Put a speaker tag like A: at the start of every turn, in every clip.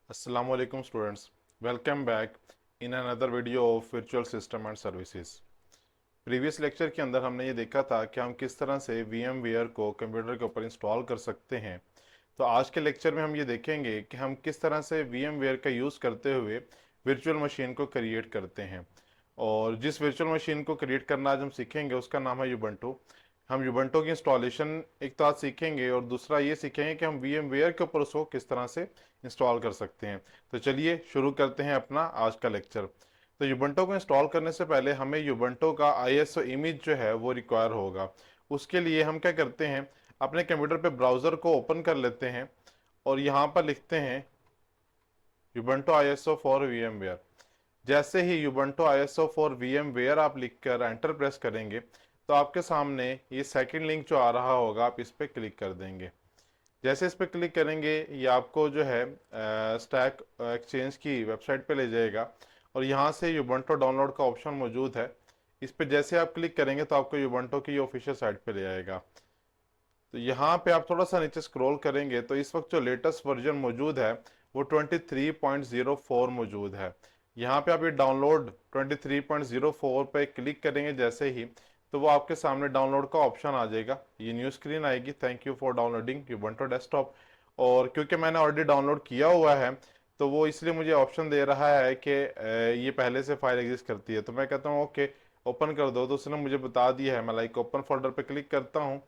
A: Assalamu alaikum students. Welcome back in another video of virtual system and services. Previous lecture के अंदर हमने ये देखा था कि हम किस तरह से VMware को कंप्यूटर के ऊपर इंस्टॉल कर सकते हैं। तो आज के लेक्चर में हम ये देखेंगे कि हम किस तरह से VMware का यूज़ करते हुए वर्चुअल मशीन को क्रिएट करते हैं। और जिस वर्चुअल मशीन को क्रिएट करना आज हम सीखेंगे उसका नाम है यूबंटू। हम यूबंटू की इंस्टॉलेशन एक तो आज सीखेंगे और दूसरा ये सीखेंगे कि हम VMware के ऊपर उसको किस तरह से इंस्टॉल कर सकते हैं। तो चलिए शुरू करते हैं अपना आज का लेक्चर। तो यूबंटू को इंस्टॉल करने से पहले हमें यूबंटू का ISO इमेज जो है वो रिक्वायर होगा। उसके लिए हम क्या करते हैं, अपने कंप्यूटर पे ब्राउज़र को ओपन कर लेते हैं और यहाँ पर लिखते हैं यूबंटू ISO फॉर VMware। जैसे ही यूबंटू ISO फॉर VMware आप लिखकर एंटर प्रेस करेंगे तो आपके सामने ये सेकंड लिंक जो आ रहा होगा आप इस पर क्लिक कर देंगे। जैसे इस पर क्लिक करेंगे ये आपको जो है स्टैक एक्सचेंज की वेबसाइट पे ले जाएगा और यहाँ से यूबंटू डाउनलोड का ऑप्शन मौजूद है। इस पर जैसे आप क्लिक करेंगे तो आपको यूबंटू की ऑफिशियल साइट पे ले आएगा। तो यहाँ पे आप थोड़ा सा नीचे स्क्रॉल करेंगे तो इस वक्त जो लेटेस्ट वर्जन मौजूद है वो 23.04 मौजूद है। यहाँ पे आप ये डाउनलोड 23.04 पे क्लिक करेंगे जैसे ही तो वो आपके सामने डाउनलोड का ऑप्शन आ जाएगा। ये न्यू स्क्रीन आएगी, thank you for downloading Ubuntu desktop. और क्योंकि मैंने ऑलरेडी डाउनलोड किया हुआ है तो वो इसलिए मुझे ऑप्शन दे रहा है कि ये पहले से फाइल एग्जिस्ट करती है। तो मैं कहता हूँ ओके ओपन कर दो, तो उसने मुझे बता दिया है। मैं लाइक ओपन फोल्डर पे क्लिक करता हूँ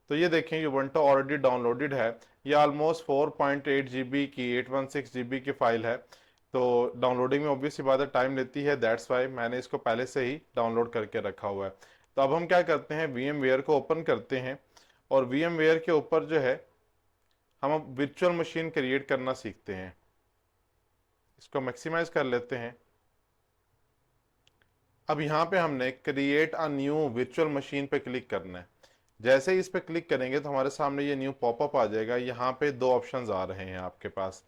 A: तो ये देखें यूबंटू ऑलरेडी डाउनलोडेड है। ये ऑलमोस्ट 4.8 GB की 816 GB की फाइल है। तो डाउनलोडिंग में ऑब्वियस बात है टाइम लेती है, दैट्स वाई मैंने इसको पहले से ही डाउनलोड करके रखा हुआ है। तो अब हम क्या करते हैं, VMware को ओपन करते हैं और VMware के ऊपर जो है हम अब वर्चुअल मशीन क्रिएट करना सीखते हैं। इसको मैक्सिमाइज कर लेते हैं। अब यहाँ पे हमने create a new virtual machine पे क्लिक करना है। जैसे ही इस पे क्लिक करेंगे तो हमारे सामने ये न्यू पॉपअप आ जाएगा। यहाँ पे दो ऑप्शंस आ रहे हैं आपके पास,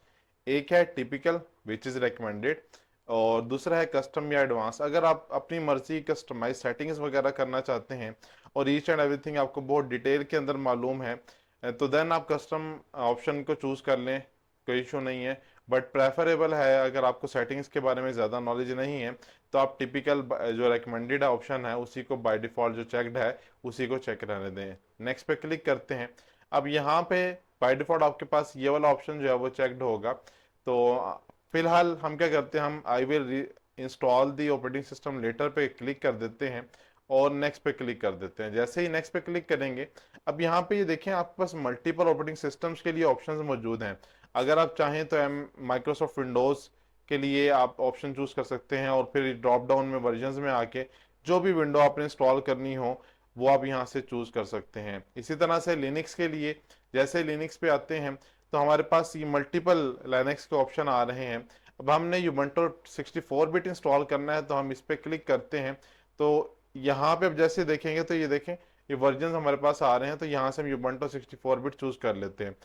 A: एक है टिपिकल विच इज़ रिकमेंडेड और दूसरा है कस्टम या एडवांस। अगर आप अपनी मर्जी कस्टमाइज सेटिंग्स वगैरह करना चाहते हैं और ईच एंड एवरीथिंग आपको बहुत डिटेल के अंदर मालूम है तो देन आप कस्टम ऑप्शन को चूज़ कर लें, कोई इशू नहीं है। बट प्रेफरेबल है अगर आपको सेटिंग्स के बारे में ज़्यादा नॉलेज नहीं है तो आप टिपिकल जो रिकमेंडेड ऑप्शन है उसी को बाय डिफ़ॉल्ट जो चेक्ड है उसी को चेक रहने दें। नेक्स्ट पे क्लिक करते हैं। अब यहाँ पे बाय डिफ़ॉल्ट आपके पास ये वाला ऑप्शन जो है वो चेक्ड होगा। तो फिलहाल हम क्या करते हैं, हम I will install the operating system later पे क्लिक कर देते हैं और नेक्स्ट पे क्लिक कर देते हैं। जैसे ही नेक्स्ट पे क्लिक करेंगे अब यहाँ पे ये देखें आपके पास मल्टीपल ऑपरेटिंग सिस्टम्स के लिए ऑप्शंस मौजूद हैं। अगर आप चाहें तो माइक्रोसॉफ्ट विंडोज़ के लिए आप ऑप्शन चूज कर सकते हैं और फिर ड्रॉप डाउन में वर्जन्स में आके जो भी विंडो आपने इंस्टॉल करनी हो वो आप यहाँ से चूज कर सकते हैं। इसी तरह से लिनक्स के लिए जैसे लिनक्स पे आते हैं तो हमारे पास ये मल्टीपल लिनक्स के ऑप्शन आ रहे हैं। अब हमने यूबंटू 64 बिट इंस्टॉल करना है तो हम इस पर क्लिक करते हैं। तो यहाँ पे अब जैसे देखेंगे तो ये देखें ये वर्जन हमारे पास आ रहे हैं। तो यहाँ से हम यूबंटू 64 बिट चूज कर लेते हैं।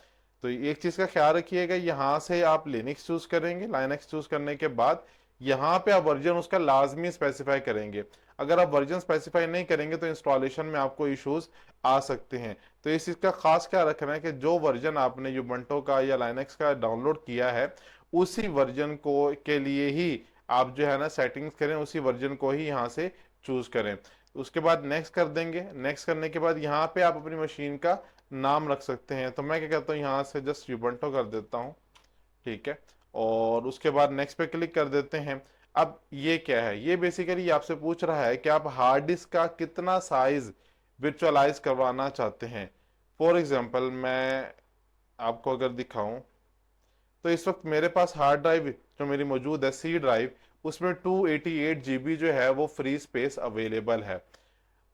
A: तो एक चीज का ख्याल रखिएगा, यहाँ से आप लिनक्स चूज करेंगे, लाइनक्स चूज करने के बाद यहाँ पे आप वर्जन उसका लाजमी स्पेसिफाई करेंगे। अगर आप वर्जन स्पेसिफाई नहीं करेंगे तो इंस्टॉलेशन में आपको इश्यूज आ सकते हैं। तो इस चीज का खास ख्याल रखना है कि जो वर्जन आपने यूबंटू का या लाइनक्स का डाउनलोड किया है उसी वर्जन को के लिए ही आप जो है ना सेटिंग्स करें, उसी वर्जन को ही यहाँ से चूज करें। उसके बाद नेक्स्ट कर देंगे। नेक्स्ट करने के बाद यहाँ पे आप अपनी मशीन का नाम रख सकते हैं। तो मैं क्या कहता हूँ यहाँ से जस्ट यूबंटू कर देता हूँ, ठीक है। और उसके बाद नेक्स्ट पे क्लिक कर देते हैं। अब ये क्या है, ये बेसिकली आपसे पूछ रहा है कि आप हार्ड डिस्क का कितना साइज वर्चुअलाइज करवाना चाहते हैं। फॉर एग्जांपल मैं आपको अगर दिखाऊं तो इस वक्त मेरे पास हार्ड ड्राइव जो मेरी मौजूद है सी ड्राइव उसमें 288 GB जो है वो फ्री स्पेस अवेलेबल है।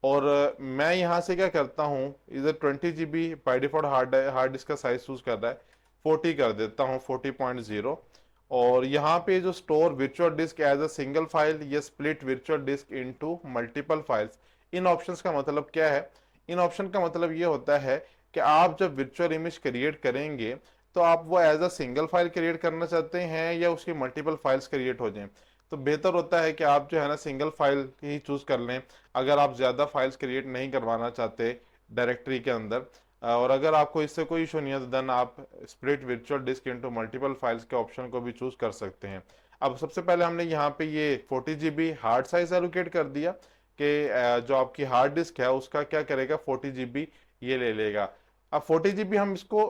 A: और मैं यहाँ से क्या करता हूँ, इधर 20 GB by default hard disk का साइज चूज कर रहा है, 40 कर देता हूँ, 40.0। और यहाँ पे जो store virtual disk as a single file या split virtual disk into multiple files, इन ऑप्शंस का मतलब क्या है। इन ऑप्शन का मतलब ये होता है कि आप जब वर्चुअल इमेज क्रिएट करेंगे तो आप वो as a single file create करना चाहते हैं या उसकी मल्टीपल फाइल्स क्रिएट हो जाएं। तो बेहतर होता है कि आप जो है ना सिंगल फाइल ही चूज कर लें अगर आप ज़्यादा फाइल्स क्रिएट नहीं करवाना चाहते डायरेक्टरी के अंदर। और अगर आपको इससे कोई इशू नहीं है तो देन आप split virtual disk into multiple files के ऑप्शन को भी चूज कर सकते हैं। अब सबसे पहले हमने यहाँ पे ये 40 GB हार्ड साइज एलोकेट कर दिया कि जो आपकी हार्ड डिस्क है उसका क्या करेगा, 40 GB ये ले लेगा। अब 40 GB हम इसको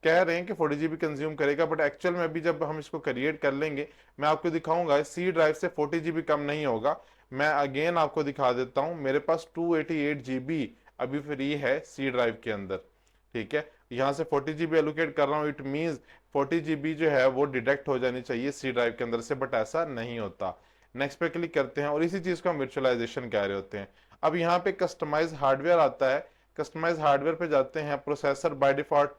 A: कह रहे हैं कि 40 GB कंज्यूम करेगा, बट एक्चुअल में अभी जब हम इसको क्रिएट कर लेंगे मैं आपको दिखाऊंगा सी ड्राइव से 40 GB कम नहीं होगा। मैं अगेन आपको दिखा देता हूं, मेरे पास 288 GB अभी फ्री है सी ड्राइव के अंदर। ठीक है, यहाँ से 40 GB एलोकेट कर रहा हूँ, इट मींस 40 GB जो है वो डिडक्ट हो जानी चाहिए सी ड्राइव के अंदर से, बट ऐसा नहीं होता। नेक्स्ट पे क्लिक करते हैं और इसी चीज को हम वर्चुअलाइजेशन कह रहे होते हैं। अब यहाँ पे कस्टमाइज हार्डवेयर आता है, कस्टमाइज हार्डवेयर पे जाते हैं। प्रोसेसर बाय डिफॉल्ट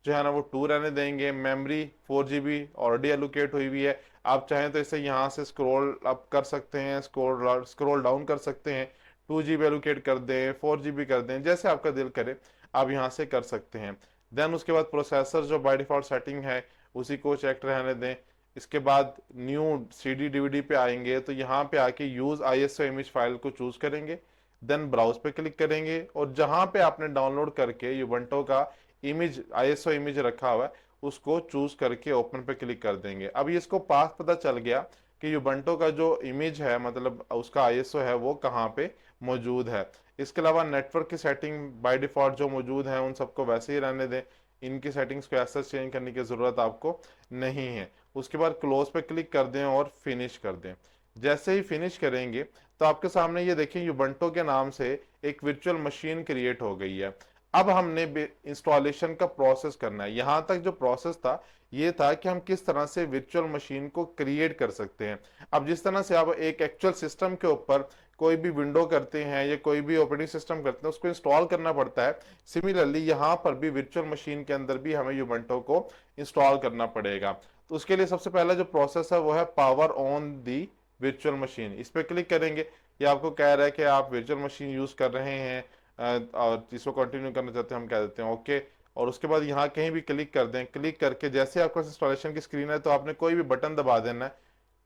A: जो है ना वो 2 रहने देंगे। मेमोरी 4 GB ऑलरेडी एलोकेट हुई हुई है। आप चाहें तो इसे यहाँ से स्क्रॉल अप कर सकते हैं, स्क्रॉल डाउन कर सकते हैं, 2 GB एलोकेट कर दें, 4 GB कर दें, जैसे आपका दिल करे आप यहाँ से कर सकते हैं। देन उसके बाद प्रोसेसर जो बाय डिफॉल्ट सेटिंग है उसी को चेक रहने दें। इसके बाद न्यू CD DVD पे आएंगे तो यहाँ पे आके यूज ISO इमेज फाइल को चूज करेंगे। देन ब्राउज पे क्लिक करेंगे और जहां पे आपने डाउनलोड करके युबंटो का इमेज ISO इमेज रखा हुआ है उसको चूज करके ओपन पे क्लिक कर देंगे। अब ये इसको पाथ पता चल गया कि युबंटो का जो इमेज है मतलब उसका ISO है वो कहाँ पे मौजूद है। इसके अलावा नेटवर्क की सेटिंग बाय डिफॉल्ट जो मौजूद है उन सबको वैसे ही रहने दें, इनकी सेटिंग्स को ऐसा चेंज करने की जरूरत आपको नहीं है। उसके बाद क्लोज पे क्लिक कर दें और फिनिश कर दें। जैसे ही फिनिश करेंगे तो आपके सामने ये देखिए युबंटो के नाम से एक वर्चुअल मशीन क्रिएट हो गई है। अब हमने इंस्टॉलेशन का प्रोसेस करना है। यहां तक जो प्रोसेस था ये था कि हम किस तरह से वर्चुअल मशीन को क्रिएट कर सकते हैं। अब जिस तरह से आप एक एक्चुअल सिस्टम के ऊपर कोई भी विंडो करते हैं या कोई भी ऑपरेटिंग सिस्टम करते हैं उसको इंस्टॉल करना पड़ता है, सिमिलरली यहाँ पर भी वर्चुअल मशीन के अंदर भी हमें युबंटो को इंस्टॉल करना पड़ेगा। तो उसके लिए सबसे पहला जो प्रोसेस है वो है power on the virtual machine. इस पर क्लिक करेंगे, ये आपको कह रहा है कि आप वर्चुअल मशीन यूज कर रहे हैं और इसको कंटिन्यू करना चाहते हैं, हम कह देते हैं ओके। और उसके बाद यहाँ कहीं भी क्लिक कर दें। क्लिक करके जैसे आपका इंस्टॉलेशन की स्क्रीन है तो आपने कोई भी बटन दबा देना है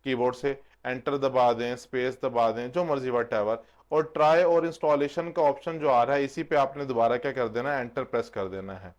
A: कीबोर्ड से, एंटर दबा दें, स्पेस दबा दें, जो मर्जी वट। और ट्राई और इंस्टॉलेशन का ऑप्शन जो आ रहा है इसी पे आपने दोबारा क्या कर देना है, एंटर प्रेस कर देना है।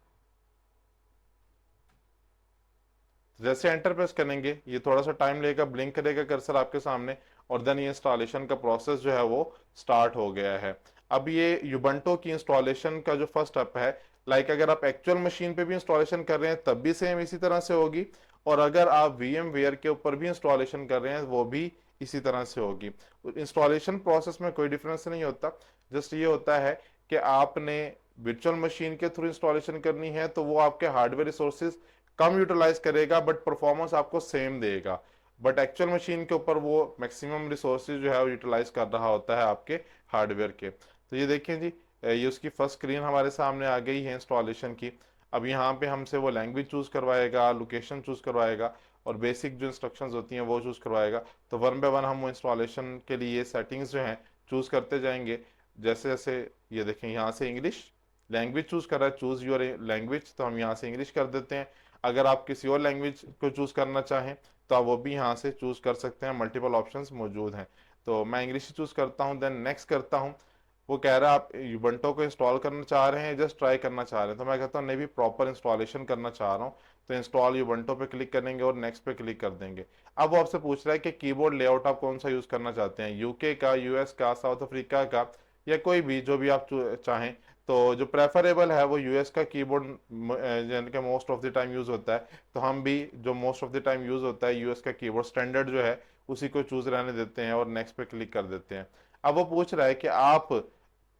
A: जैसे एंटर प्रेस करेंगे ये थोड़ा सा टाइम लेगा, ब्लिंक करेगा कर्सर आपके सामने और देन ये इंस्टॉलेशन का प्रोसेस जो है वो स्टार्ट हो गया है। अब ये युबंटो की इंस्टॉलेशन का जो फर्स्ट स्टेप है, लाइक अगर आप एक्चुअल मशीन पे भी इंस्टॉलेशन कर रहे हैं तब भी सेम इसी तरह से होगी, और अगर आप VMware के ऊपर भी इंस्टॉलेशन कर रहे हैं वो भी इसी तरह से होगी। इंस्टॉलेशन प्रोसेस में कोई डिफरेंस नहीं होता, जस्ट ये होता है कि आपने वर्चुअल मशीन के थ्रू इंस्टॉलेशन करनी है तो वो आपके हार्डवेयर रिसोर्सेज कम यूटिलाइज करेगा बट परफॉर्मेंस आपको सेम देगा। बट एक्चुअल मशीन के ऊपर वो मैक्सिमम रिसोर्सेज जो है वो यूटिलाइज कर रहा होता है आपके हार्डवेयर के। तो ये देखें जी, ये उसकी फर्स्ट स्क्रीन हमारे सामने आ गई है इंस्टॉलेशन की। अब यहाँ पे हमसे वो लैंग्वेज चूज करवाएगा, लोकेशन चूज करवाएगा और बेसिक जो इंस्ट्रक्शंस होती हैं वो चूज करवाएगा। तो वन बाय वन हम वो इंस्टॉलेशन के लिए सेटिंग्स जो हैं चूज करते जाएंगे। जैसे जैसे ये देखें यहाँ से इंग्लिश लैंग्वेज चूज कर रहा है, चूज योर लैंग्वेज, तो हम यहाँ से इंग्लिश कर देते हैं। अगर आप किसी और लैंग्वेज को चूज करना चाहें तो आप वो भी यहाँ से चूज कर सकते हैं, मल्टीपल ऑप्शंस मौजूद हैं। तो मैं इंग्लिश चूज करता हूँ, देन नेक्स्ट करता हूँ। वो कह रहा है आप युबंटो को इंस्टॉल करना चाह रहे हैं जस्ट ट्राई करना चाह रहे हैं, तो मैं कहता हूँ नहीं भी प्रॉपर इंस्टॉलेशन करना चाह रहा हूँ। तो इंस्टॉल युबंटो पे क्लिक करेंगे और नेक्स्ट पे क्लिक कर देंगे। अब वो आपसे पूछ रहा है कि कीबोर्ड लेआउट आप कौन सा यूज करना चाहते हैं, यूके का, US का, साउथ अफ्रीका का, या कोई भी जो भी आप चाहें। तो जो प्रेफरेबल है वो US का कीबोर्ड यानी कि most of the time use होता है, तो हम भी जो most of the time use होता है US का कीबोर्ड स्टैंडर्ड जो है उसी को चूज रहने देते हैं और नेक्स्ट पे क्लिक कर देते हैं। अब वो पूछ रहा है कि आप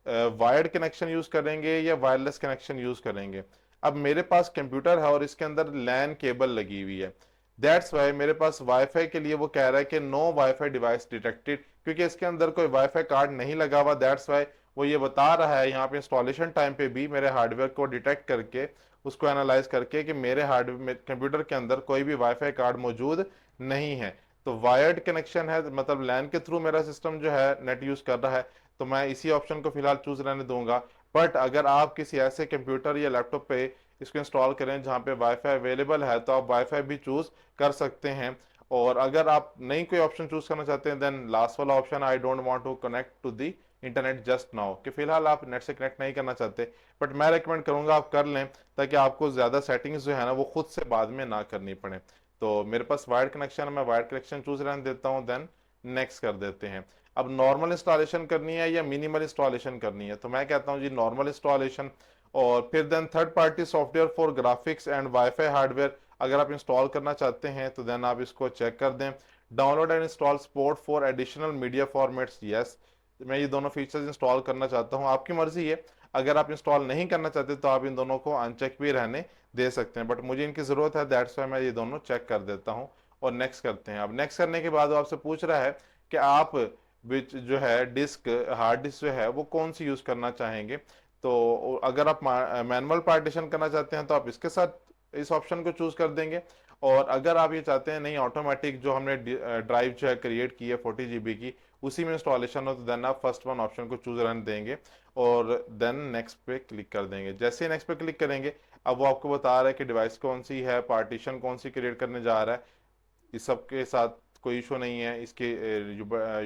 A: वायर्ड कनेक्शन यूज करेंगे या वायरलेस कनेक्शन यूज करेंगे। अब मेरे पास कंप्यूटर है और इसके अंदर लैन केबल लगी हुई है, दैट्स वाई मेरे पास वाईफाई के लिए वो कह रहा है कि नो वाईफाई डिवाइस डिटेक्टेड, क्योंकि इसके अंदर कोई वाईफाई कार्ड नहीं लगा हुआ। दैट्स वाई वो ये बता रहा है यहाँ पे इंस्टॉलेशन टाइम पे भी मेरे हार्डवेयर को डिटेक्ट करके उसको एनालाइज करके कि मेरे हार्डवेयर कंप्यूटर के अंदर कोई भी वाईफाई कार्ड मौजूद नहीं है। तो वायर्ड कनेक्शन है, मतलब लैन के थ्रू मेरा सिस्टम जो है नेट यूज कर रहा है, तो मैं इसी ऑप्शन को फिलहाल चूज रहने दूंगा। बट अगर आप किसी ऐसे कंप्यूटर या लैपटॉप पे इसको इंस्टॉल करें जहाँ पे वाईफाई अवेलेबल है तो आप वाईफाई भी चूज कर सकते हैं। और अगर आप नहीं कोई ऑप्शन चूज करना चाहते हैं देन लास्ट वाला option, I don't want to connect to the internet just now, कि फिलहाल आप नेट से कनेक्ट नहीं करना चाहते, बट मैं रेकमेंड करूंगा आप कर लें, ताकि आपको ज़्यादा सेटिंग्स जो है ना वो खुद से बाद में ना करनी पड़े। तो मेरे पास वायर्ड कनेक्शन है, मैं वायर्ड कनेक्शन चूज रहने देता हूँ, देन नेक्स्ट कर देते हैं। अब नॉर्मल इंस्टॉलेशन करनी है या मिनिमल इंस्टॉलेशन करनी है, तो मैं कहता हूँ जी नॉर्मल इंस्टॉलेशन। और फिर then third party software for graphics and wifi hardware अगर आप इंस्टॉल करना चाहते हैं तो देन आप इसको चेक कर दें। Download and install support for additional media formats, yes, मैं ये दोनों फीचर्स इंस्टॉल करना चाहता हूँ, आपकी मर्जी है। अगर आप इंस्टॉल नहीं करना चाहते तो आप इन दोनों को अनचेक भी रहने दे सकते हैं, बट मुझे इनकी ज़रूरत है, दैट्स वाई मैं ये दोनों चेक कर देता हूँ। और नेक्स्ट करते हैं। अब नेक्स्ट करने के बाद वो आपसे पूछ रहा है कि आप विच जो है डिस्क, हार्ड डिस्क जो है वो कौन सी यूज़ करना चाहेंगे। तो अगर आप मैनुअल पार्टीशन करना चाहते हैं तो आप इसके साथ इस ऑप्शन को चूज कर देंगे। और अगर आप ये चाहते हैं नहीं ऑटोमेटिक जो हमने ड्राइव जो है क्रिएट की है 40 GB की, उसी में इंस्टॉलेशन हो, तो देन आप फर्स्ट वन ऑप्शन को चूज रहने देंगे और देन नेक्स्ट पे क्लिक कर देंगे। जैसे ही नेक्स्ट पे क्लिक करेंगे अब वो आपको बता रहा है कि डिवाइस कौन सी है, पार्टीशन कौन सी क्रिएट करने जा रहा है। इस सब के साथ कोई इशू नहीं है। इसके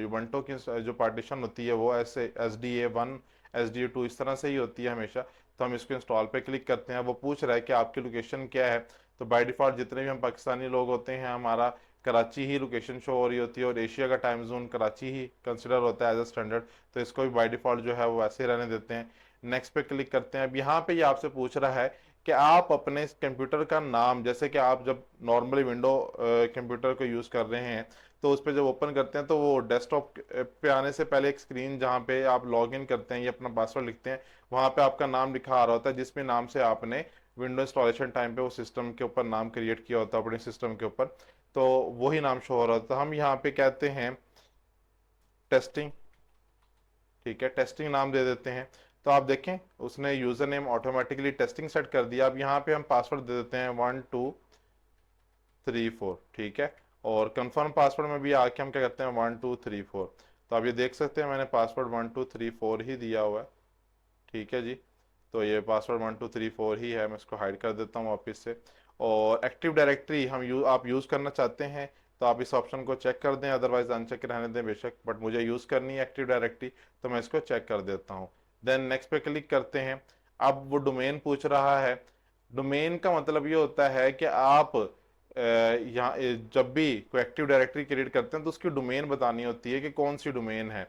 A: यूबंटो की जो पार्टीशन होती है वो ऐसे SDA1 SDA2 इस तरह से ही होती है हमेशा। तो हम इसको इंस्टॉल पे क्लिक करते हैं, वो पूछ रहा है कि आपकी लोकेशन क्या है। तो बाय डिफ़ॉल्ट जितने भी हम पाकिस्तानी लोग होते हैं हमारा कराची ही लोकेशन शो हो रही होती है, और एशिया का टाइम जोन कराची ही कंसिडर होता है एज अ स्टैंडर्ड, तो इसको भी बाय डिफ़ॉल्ट जो है वो वैसे ही रहने देते हैं। नेक्स्ट पे क्लिक करते हैं। अब यहाँ पे ये आपसे पूछ रहा है कि आप अपने कंप्यूटर का नाम, जैसे कि आप जब नॉर्मली विंडो कंप्यूटर को यूज़ कर रहे हैं तो उस पर जब ओपन करते हैं तो वो डेस्कटॉप पे आने से पहले एक स्क्रीन जहाँ पे आप लॉग इन करते हैं या अपना पासवर्ड लिखते हैं, वहाँ पे आपका नाम लिखा आ रहा होता है जिसमें नाम से आपने विंडो इंस्टॉलेशन टाइम पे वो सिस्टम के ऊपर नाम क्रिएट किया होता है अपने सिस्टम के ऊपर, तो वही नाम शो हो रहा होता है। हम यहाँ पे कहते हैं टेस्टिंग, ठीक है, टेस्टिंग नाम दे देते हैं। तो आप देखें उसने user name automatically testing set कर दिया। अब यहाँ पे हम पासवर्ड दे देते हैं 1234, ठीक है। और कंफर्म पासवर्ड में भी आके हम क्या करते हैं 1234। तो आप ये देख सकते हैं मैंने पासवर्ड 1234 ही दिया हुआ है, ठीक है जी। तो ये पासवर्ड 1234 ही है, मैं इसको हाइड कर देता हूँ वापस से। और एक्टिव डायरेक्टरी आप यूज़ करना चाहते हैं तो आप इस ऑप्शन को चेक कर दें, अदरवाइज अनचेक रहने दें बेशक, बट मुझे यूज़ करनी है एक्टिव डायरेक्टरी तो मैं इसको चेक कर देता हूँ। देन नेक्स्ट पे क्लिक करते हैं। अब वो डोमेन पूछ रहा है। डोमेन का मतलब ये होता है कि आप यहाँ जब भी कोई एक्टिव डायरेक्टरी क्रिएट करते हैं तो उसकी डोमेन बतानी होती है कि कौन सी डोमेन है।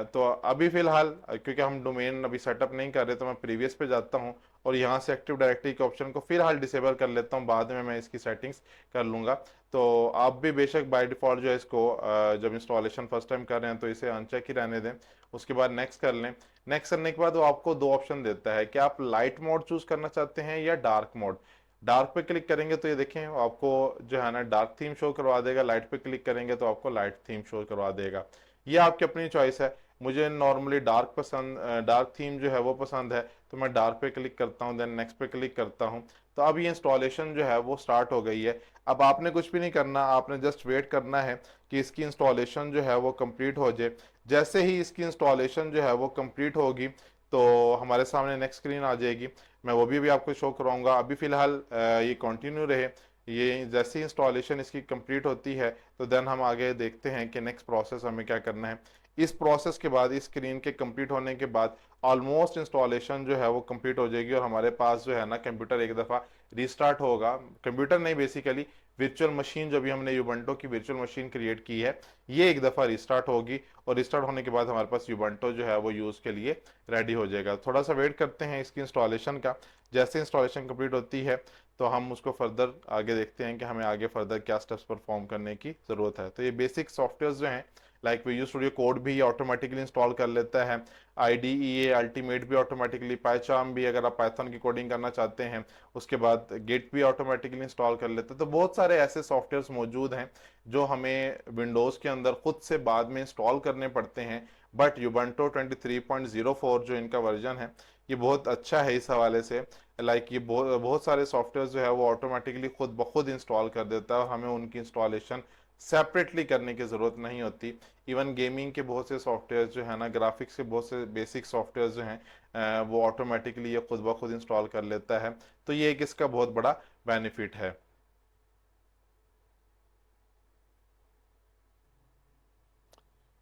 A: तो अभी फिलहाल क्योंकि हम डोमेन अभी सेटअप नहीं कर रहे तो मैं प्रीवियस पे जाता हूँ और यहाँ से एक्टिव डायरेक्टरी के ऑप्शन को फिलहाल डिसेबल कर लेता हूँ, बाद में मैं इसकी सेटिंग्स कर लूँगा। तो आप भी बेशक बाय डिफ़ॉल्ट जो है इसको जब इंस्टॉलेशन फर्स्ट टाइम कर रहे हैं तो इसे अनचेक ही रहने दें, उसके बाद नेक्स्ट कर लें। नेक्स्ट करने के बाद वो आपको दो ऑप्शन देता है कि आप लाइट मोड चूज़ करना चाहते हैं या डार्क मोड। डार्क पे क्लिक करेंगे तो ये देखें आपको जो है ना डार्क थीम शो करवा देगा, लाइट पे क्लिक करेंगे तो आपको लाइट थीम शो करवा देगा। ये आपकी अपनी चॉइस है। मुझे नॉर्मली डार्क पसंद, डार्क थीम जो है वो पसंद है, तो मैं डार्क पे क्लिक करता हूँ, देन नेक्स्ट पे क्लिक करता हूँ। तो अब ये इंस्टॉलेशन जो है वो स्टार्ट हो गई है। अब आपने कुछ भी नहीं करना, आपने जस्ट वेट करना है कि इसकी इंस्टॉलेशन जो है वो कंप्लीट हो जाए। जैसे ही इसकी इंस्टॉलेशन जो है वो कंप्लीट होगी तो हमारे सामने नेक्स्ट स्क्रीन आ जाएगी, मैं वो भी आपको शो कराऊंगा। अभी फिलहाल ये कंटिन्यू रहे, ये जैसी इंस्टॉलेशन इसकी कंप्लीट होती है तो देन हम आगे देखते हैं कि नेक्स्ट प्रोसेस हमें क्या करना है। इस प्रोसेस के बाद, इस स्क्रीन के कंप्लीट होने के बाद ऑलमोस्ट इंस्टॉलेशन जो है वो कंप्लीट हो जाएगी और हमारे पास जो है ना कंप्यूटर एक दफ़ा रिस्टार्ट होगा। कंप्यूटर नहीं, बेसिकली वर्चुअल मशीन जो भी हमने यूबंटो की वर्चुअल मशीन क्रिएट की है ये एक दफ़ा रिस्टार्ट होगी, और रिस्टार्ट होने के बाद हमारे पास यूबंटो जो है वो यूज़ के लिए रेडी हो जाएगा। थोड़ा सा वेट करते हैं इसकी इंस्टॉलेशन का। जैसे इंस्टॉलेशन कंप्लीट होती है तो हम उसको फर्दर आगे देखते हैं कि हमें आगे फर्दर क्या स्टेप्स परफॉर्म करने की ज़रूरत है। तो ये बेसिक सॉफ्टवेयर जो हैं लाइक विजुअल स्टूडियो कोड भी ऑटोमेटिकली इंस्टॉल कर लेता है, IDEA अल्टीमेट भी ऑटोमेटिकली, पाइचार्म भी अगर आप पाइथन की कोडिंग करना चाहते हैं, उसके बाद गिट भी ऑटोमेटिकली इंस्टॉल कर लेते हैं। तो बहुत सारे ऐसे सॉफ्टवेयर्स मौजूद हैं जो हमें विंडोज़ के अंदर खुद से बाद में इंस्टॉल करने पड़ते हैं, बट यूबंटो 23.04 जो इनका वर्जन है ये बहुत अच्छा है इस हवाले से। लाइक ये बहुत बहुत सारे सॉफ्टवेयर जो है वो ऑटोमेटिकली खुद ब खुद इंस्टॉल कर देता है और हमें उनकी इंस्टॉलेशन सेपरेटली करने की ज़रूरत नहीं होती। इवन गेमिंग के बहुत से सॉफ्टवेयर जो है ना, ग्राफिक्स के बहुत से बेसिक सॉफ्टवेयर जो हैं वो ऑटोमेटिकली ये खुद ब खुद इंस्टॉल कर लेता है। तो ये एक इसका बहुत बड़ा बेनिफिट है।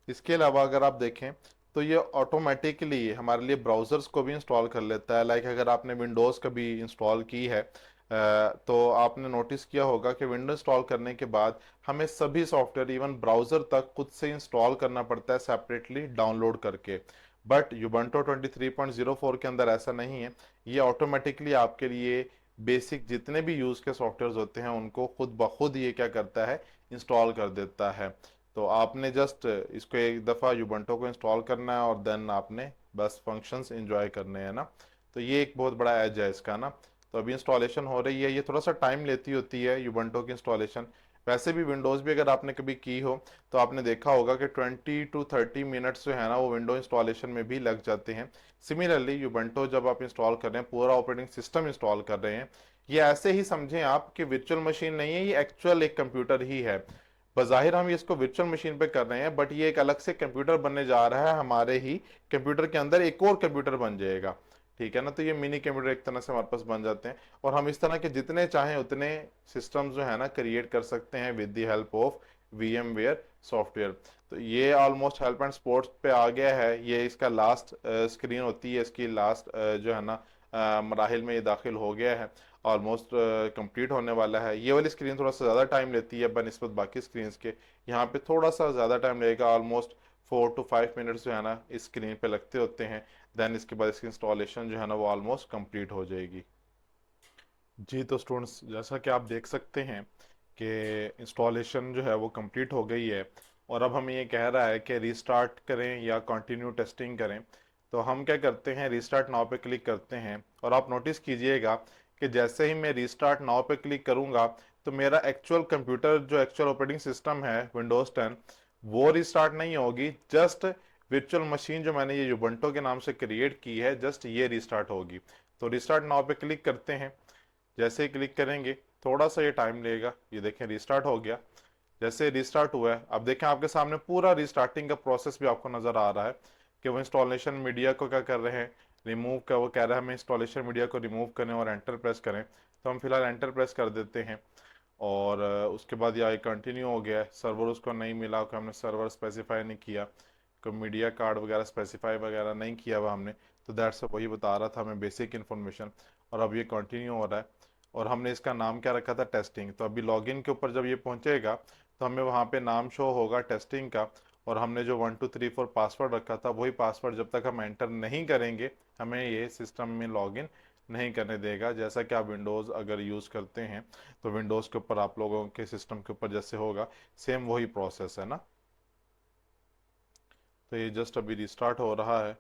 A: इसके अलावा अगर आप देखें तो ये ऑटोमेटिकली हमारे लिए ब्राउज़र्स को भी इंस्टॉल कर लेता है। लाइक अगर आपने विंडोज़ कभी इंस्टॉल की है तो आपने नोटिस किया होगा कि विंडो इंस्टॉल करने के बाद हमें सभी सॉफ्टवेयर इवन ब्राउज़र तक खुद से इंस्टॉल करना पड़ता है सेपरेटली डाउनलोड करके। बट यूबंटो 23.04 के अंदर ऐसा नहीं है। ये ऑटोमेटिकली आपके लिए बेसिक जितने भी यूज़ के सॉफ्टवेयर होते हैं उनको खुद ब खुद ये क्या करता है, इंस्टॉल कर देता है। तो आपने जस्ट इसको एक दफ़ा यूबंटो को इंस्टॉल करना है और देन आपने बस फंक्शंस एंजॉय करने हैं ना। तो ये एक बहुत बड़ा एज है इसका ना। तो अभी इंस्टॉलेशन हो रही है, ये थोड़ा सा टाइम लेती होती है यूबंटो की इंस्टॉलेशन। वैसे भी विंडोज़ भी अगर आपने कभी की हो तो आपने देखा होगा कि 20 to 30 मिनट्स जो है ना वो विंडो इंस्टॉलेशन में भी लग जाते हैं। सिमिलरली यूबंटो जब आप इंस्टॉल कर रहे हैं, पूरा ऑपरेटिंग सिस्टम इंस्टॉल कर रहे हैं, ये ऐसे ही समझें आप कि वर्चुअल मशीन नहीं है, ये एक्चुअल एक कंप्यूटर ही है। बज़ाहिर हम इसको वर्चुअल मशीन पे कर रहे हैं बट ये एक अलग से कंप्यूटर बनने जा रहा है, हमारे ही कंप्यूटर के अंदर एक और कंप्यूटर बन जाएगा। ठीक है ना। तो ये मिनी कंप्यूटर एक तरह से हमारे पास बन जाते हैं और हम इस तरह के जितने चाहें उतने सिस्टम्स जो है ना क्रिएट कर सकते हैं with the help of VMware software. तो ये ऑलमोस्ट हेल्प एंड स्पोर्ट्स पे आ गया है। ये इसका लास्ट स्क्रीन होती है, इसकी लास्ट जो है ना मराहिल में ये दाखिल हो गया है, ऑलमोस्ट कंप्लीट होने वाला है। ये वाली स्क्रीन थोड़ा सा ज़्यादा टाइम लेती है बनस्बत बाकी स्क्रीन के। यहाँ पे थोड़ा सा ज़्यादा टाइम लगेगा, ऑलमोस्ट 4 to 5 मिनट्स जो है ना इस स्क्रीन पे लगते होते हैं। देन इसके बाद इसकी इंस्टॉलेशन जो है ना वो ऑलमोस्ट कंप्लीट हो जाएगी। जी तो स्टूडेंट्स, जैसा कि आप देख सकते हैं कि इंस्टॉलेशन जो है वो कंप्लीट हो गई है और अब हमें ये कह रहा है कि रीस्टार्ट करें या कंटिन्यू टेस्टिंग करें। तो हम क्या करते हैं, रीस्टार्ट नाउ पे क्लिक करते हैं और आप नोटिस कीजिएगा कि जैसे ही मैं रीस्टार्ट नाउ पे क्लिक करूंगा तो मेरा एक्चुअल कंप्यूटर जो एक्चुअल ऑपरेटिंग सिस्टम है विंडोज 10 वो रीस्टार्ट नहीं होगी। जस्ट वर्चुअल मशीन जो मैंने ये यूबंटो के नाम से क्रिएट की है, जस्ट ये रीस्टार्ट होगी। तो रीस्टार्ट नाउ पे क्लिक करते हैं। जैसे ही क्लिक करेंगे थोड़ा सा ये टाइम लेगा, ये देखें रिस्टार्ट हो गया। जैसे रिस्टार्ट हुआ है अब देखें आपके सामने पूरा रिस्टार्टिंग का प्रोसेस भी आपको नजर आ रहा है कि वो इंस्टॉलेशन मीडिया को क्या कर रहे हैं, रिमूव का वो कह रहा है हमें इंस्टॉलेशन मीडिया को रिमूव करें और एंटर प्रेस करें। तो हम फिलहाल एंटर प्रेस कर देते हैं और उसके बाद ये कंटिन्यू हो गया है। सर्वर उसको नहीं मिला कि हमने सर्वर स्पेसिफाई नहीं किया, कोई मीडिया कार्ड वगैरह स्पेसिफाई वगैरह नहीं किया हुआ हमने। तो दैट्स वही बता रहा था हमें बेसिक इन्फॉर्मेशन। और अब ये कंटिन्यू हो रहा है और हमने इसका नाम क्या रखा था, टेस्टिंग। तो अभी लॉगिन के ऊपर जब ये पहुंचेगा तो हमें वहाँ पे नाम शो होगा टेस्टिंग का और हमने जो 1234 पासवर्ड रखा था वही पासवर्ड जब तक हम एंटर नहीं करेंगे हमें ये सिस्टम में लॉगिन नहीं करने देगा। जैसा कि आप विंडोज़ अगर यूज़ करते हैं तो विंडोज़ के ऊपर आप लोगों के सिस्टम के ऊपर जैसे होगा सेम वही प्रोसेस है ना। तो ये जस्ट अभी रिस्टार्ट हो रहा है,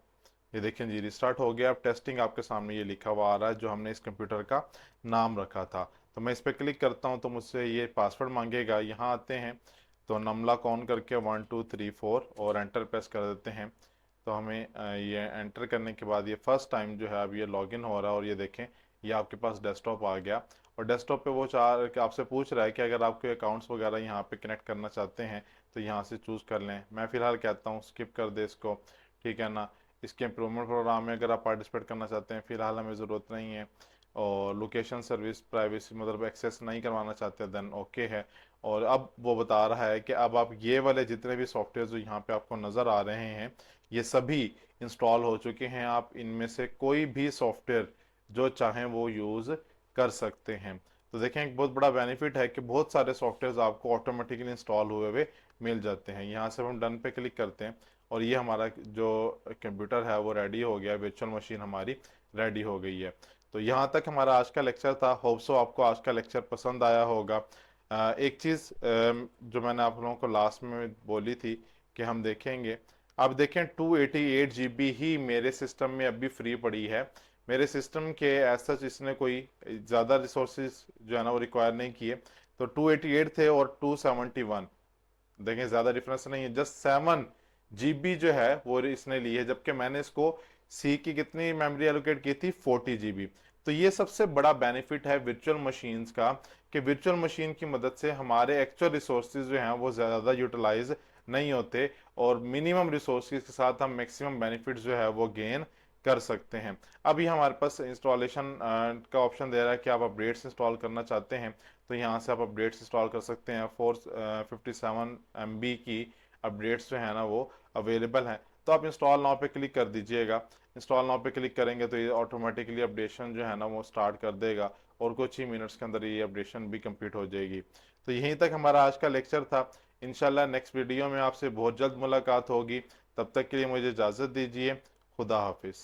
A: ये देखें जी रिस्टार्ट हो गया। अब टेस्टिंग आपके सामने ये लिखा हुआ आ रहा है जो हमने इस कंप्यूटर का नाम रखा था। तो मैं इस पर क्लिक करता हूँ तो मुझसे ये पासवर्ड मांगेगा। यहाँ आते हैं तो नमला कॉन करके 1234 और एंटर प्रेस कर देते हैं। तो हमें ये एंटर करने के बाद ये फर्स्ट टाइम जो है अब ये लॉगिन हो रहा है और ये देखें ये आपके पास डेस्कटॉप आ गया। और डेस्कटॉप पे वो चाह कि आपसे पूछ रहा है कि अगर आपके अकाउंट्स वगैरह यहाँ पे कनेक्ट करना चाहते हैं तो यहाँ से चूज़ कर लें। मैं फ़िलहाल कहता हूँ स्किप कर दे इसको, ठीक है ना। इसके इम्प्रूवमेंट प्रोग्राम में अगर आप पार्टिसिपेट करना चाहते हैं फ़िलहाल हमें ज़रूरत नहीं है। और लोकेशन सर्विस प्राइवेसी मतलब एक्सेस नहीं करवाना चाहते देन ओके है। और अब वो बता रहा है कि अब आप ये वाले जितने भी सॉफ्टवेयर जो यहाँ पे आपको नज़र आ रहे हैं ये सभी इंस्टॉल हो चुके हैं। आप इनमें से कोई भी सॉफ्टवेयर जो चाहें वो यूज़ कर सकते हैं। तो देखें एक बहुत बड़ा बेनिफिट है कि बहुत सारे सॉफ्टवेयर आपको ऑटोमेटिकली इंस्टॉल हुए मिल जाते हैं। यहाँ से हम डन पे क्लिक करते हैं और ये हमारा जो कंप्यूटर है वो रेडी हो गया, वर्चुअल मशीन हमारी रेडी हो गई है। तो यहाँ तक हमारा आज का लेक्चर था। होप सो आपको आज का लेक्चर पसंद आया होगा। एक चीज़ जो मैंने आप लोगों को लास्ट में बोली थी कि हम देखेंगे, अब देखें 288 GB ही मेरे सिस्टम में अभी फ्री पड़ी है। मेरे सिस्टम के ऐसा इसने कोई ज़्यादा रिसोर्सेज जो है ना वो रिक्वायर नहीं किए। तो 288 थे और 271, देखें ज़्यादा डिफरेंस नहीं है, जस्ट 7 GB जो है वो इसने ली है। जबकि मैंने इसको सी की कितनी मेमोरी एलोकेट की थी, 40 GB। तो ये सबसे बड़ा बेनिफिट है वर्चुअल मशीन्स का कि वर्चुअल मशीन की मदद से हमारे एक्चुअल रिसोर्सेज जो हैं वो ज़्यादा यूटिलाइज नहीं होते और मिनिमम रिसोर्सेज के साथ हम मैक्सिमम बेनिफिट्स जो है वो गेन कर सकते हैं। अभी हमारे पास इंस्टॉलेशन का ऑप्शन दे रहा है कि आप अपडेट्स इंस्टॉल करना चाहते हैं तो यहाँ से आप अपडेट्स इंस्टॉल कर सकते हैं। 457 MB की अपडेट्स जो है ना वो अवेलेबल हैं। तो आप इंस्टॉल नाउ पे क्लिक कर दीजिएगा। इंस्टॉल नाउ पे क्लिक करेंगे तो ये ऑटोमेटिकली अपडेशन जो है ना वो स्टार्ट कर देगा और कुछ ही मिनट्स के अंदर ये अपडेशन भी कंप्लीट हो जाएगी। तो यहीं तक हमारा आज का लेक्चर था। इंशाल्लाह नेक्स्ट वीडियो में आपसे बहुत जल्द मुलाकात होगी। तब तक के लिए मुझे इजाज़त दीजिए। खुदा हाफिज़।